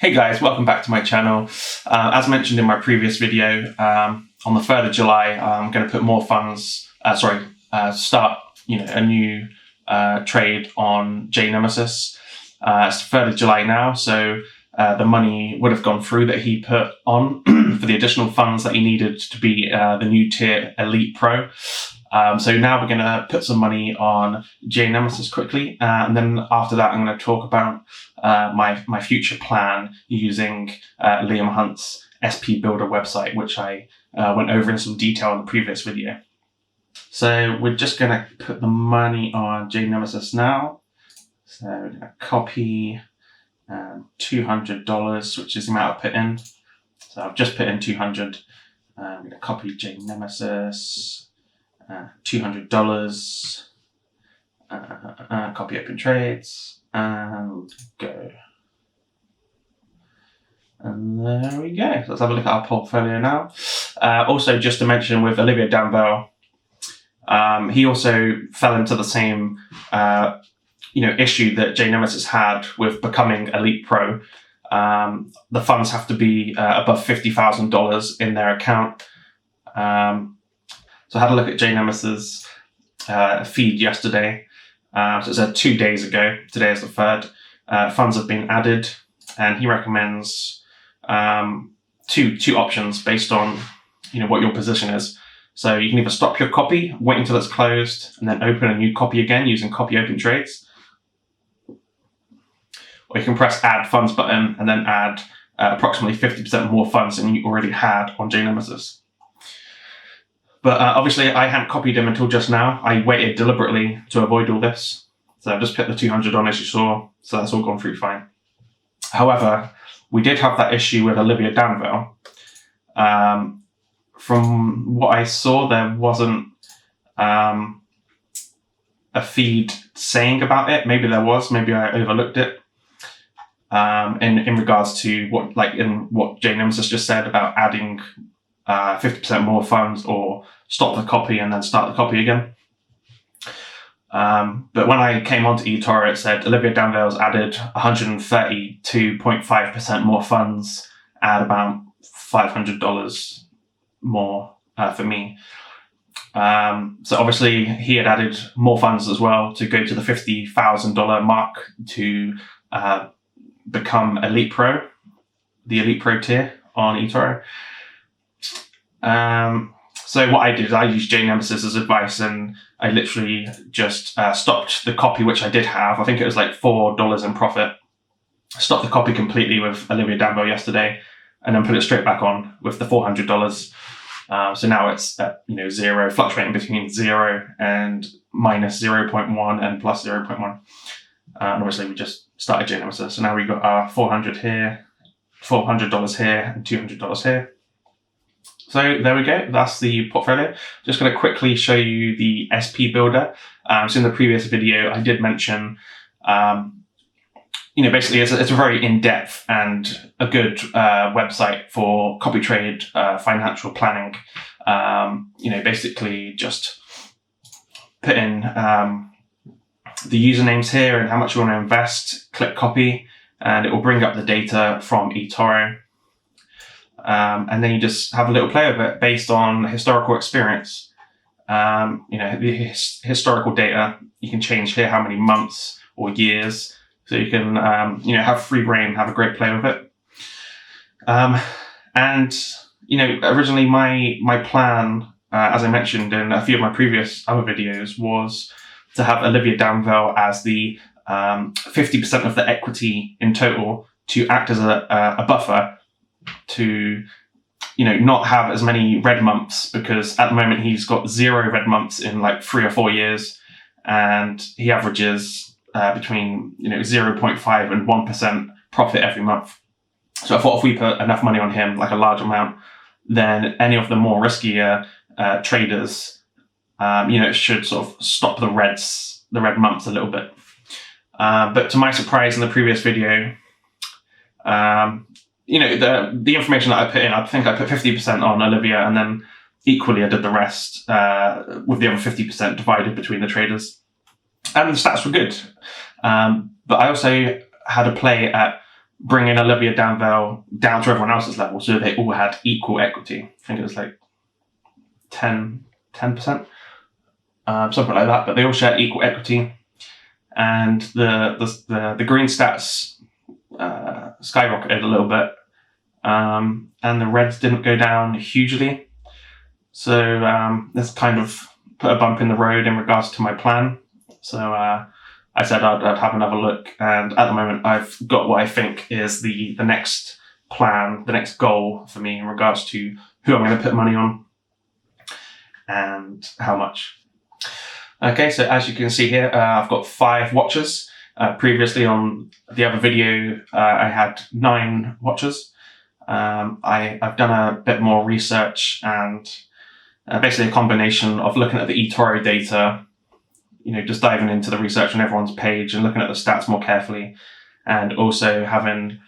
Hey guys, welcome back to my channel. As mentioned in my previous video, on the 3rd of July, I'm going to put more funds, start a new trade on jaynemesis. It's the 3rd of July now, so the money would have gone through that he put on for the additional funds that he needed to be the new tier Elite Pro. So now we're going to put some money on jaynemesis quickly, and then after that I'm going to talk about my future plan using Liam Hunt's SPBuilder website, which I went over in some detail in the previous video. So we're just going to put the money on jaynemesis now. So we're going to copy $200, which is the amount I've put in. So I've just put in 200. I'm going to copy jaynemesis. $200, copy open trades, and go. And there we go. So let's have a look at our portfolio now. Also, just to mention with Olivier Danville, he also fell into the same issue that jaynemesis had with becoming Elite Pro. The funds have to be above $50,000 in their account. So I had a look at jaynemesis' feed yesterday. So it said 2 days ago. Today is the 3rd. Funds have been added, and he recommends two options based on what your position is. So you can either stop your copy, wait until it's closed, and then open a new copy again using copy open trades, or you can press add funds button and then add approximately 50% more funds than you already had on jaynemesis. But obviously, I hadn't copied him until just now. I waited deliberately to avoid all this. So I've just put the 200 on, as you saw. So that's all gone through fine. However, we did have that issue with Olivier Danville. From what I saw, there wasn't a feed saying about it. Maybe there was. Maybe I overlooked it. In regards to what jaynemesis just said about adding 50% more funds, or stop the copy and then start the copy again. But when I came onto eToro, it said Olivier Danville's added 132.5% more funds at about $500 more for me. So obviously he had added more funds as well to go to the $50,000 mark to become Elite Pro, the Elite Pro tier on eToro. So what I did is I used jaynemesis' advice, and I literally just stopped the copy, which I did have. I think it was like $4 in profit. Stopped the copy completely with Olivier Danville yesterday, and then put it straight back on with the $400. So now it's at zero, fluctuating between 0 and minus 0.1 and plus 0.1. And obviously we just started jaynemesis. So now we've got our $400 here, $400 here, and $200 here. So there we go, that's the portfolio. Just going to quickly show you the SPBuilder. So in the previous video, I did mention, basically it's a very in-depth and a good website for copy trade financial planning. Basically just put in the usernames here and how much you want to invest, click copy, and it will bring up the data from eToro. And then you just have a little play with it based on historical experience. The historical data, you can change here how many months or years. So you can, have free reign, have a great play with it. Originally my plan, as I mentioned in a few of my previous other videos, was to have Olivier Danville as the 50% of the equity in total to act as a buffer to not have as many red months, because at the moment he's got 0 red months in like 3 or 4 years, and he averages between 0.5 and 1% profit every month. So I thought if we put enough money on him, like a large amount, then any of the more riskier traders, it should sort of stop the red months a little bit. But to my surprise, in the previous video, the information that I put in, I think I put 50% on Olivier, and then equally I did the rest with the other 50% divided between the traders. And the stats were good. But I also had a play at bringing Olivia Danville down to everyone else's level, so they all had equal equity. I think it was like 10%, something like that. But they all shared equal equity, and the green stats skyrocketed a little bit, and the reds didn't go down hugely. So this kind of put a bump in the road in regards to my plan. So I said I'd have another look, and at the moment I've got what I think is the next plan, the next goal for me in regards to who I'm going to put money on and how much. Okay, so as you can see here, I've got 5 watchers. Previously on the other video, I had 9 watchers. I've done a bit more research and basically a combination of looking at the eToro data, just diving into the research on everyone's page and looking at the stats more carefully, and also having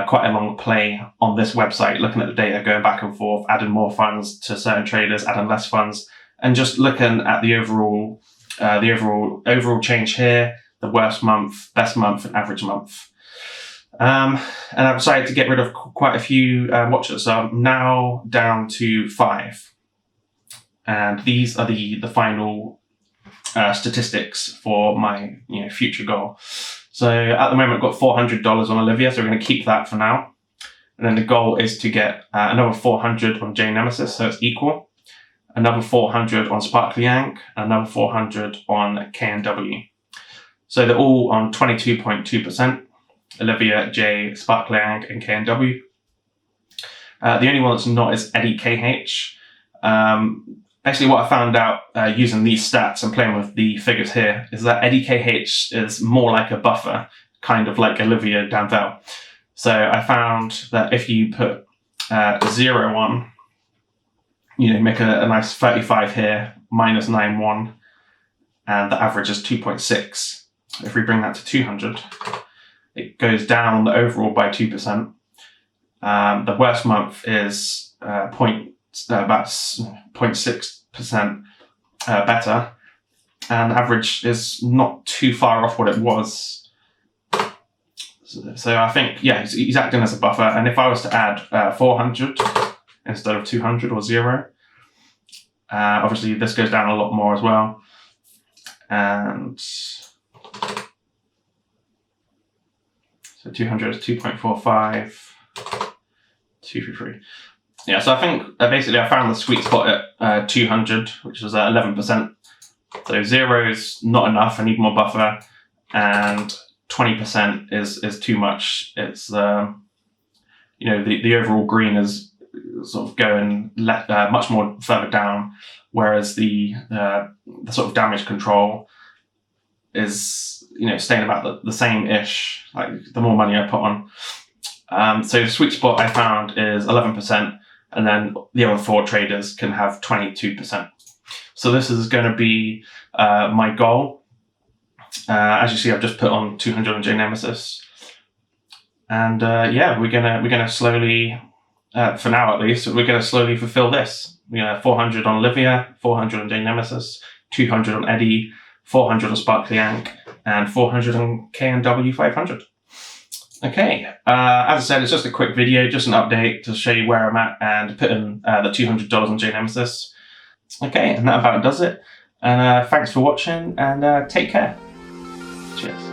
quite a long play on this website, looking at the data, going back and forth, adding more funds to certain traders, adding less funds, and just looking at the overall change here, the worst month, best month, and average month. And I've decided to get rid of quite a few watchers. So I'm now down to 5. And these are the final statistics for my future goal. So at the moment I've got $400 on Olivia, so we're going to keep that for now. And then the goal is to get another 400 on jaynemesis, so it's equal. Another 400 on Sparkly Yank, and another 400 on KNW. So they're all on 22.2%. Olivia, Jay, Sparkly Yank, and KNW. The only one that's not is Eddie KH. Basically, what I found out using these stats and playing with the figures here is that Eddie KH is more like a buffer, kind of like Olivia Danville. So I found that if you put 0 on, make a nice 35 here, minus 9.1, and the average is 2.6. If we bring that to 200, it goes down the overall by 2%. The worst month is about 0.6% better, and average is not too far off what it was. So I think, he's acting as a buffer. And if I was to add 400 instead of 200 or 0, obviously this goes down a lot more as well. And so 200 is 2.45, 233. Yeah, so I think basically I found the sweet spot at 200, which is 11%. So 0 is not enough, I need more buffer, and 20% is too much. It's the overall green is sort of going much more further down, whereas the sort of damage control is staying about the same-ish, like the more money I put on. So the sweet spot I found is 11%, and then the other 4 traders can have 22%. So this is going to be my goal. As you see, I've just put on 200 on jaynemesis, and we're gonna slowly, for now at least, we're gonna slowly fulfill this. 400 on Olivia, 400 on jaynemesis, 200 on Eddie, 400 on Sparkly Yank, and 400 on KNW 500. Okay, as I said, it's just a quick video, just an update to show you where I'm at and put in the $200 on jaynemesis. Okay, and that about does it. And thanks for watching, and take care. Cheers.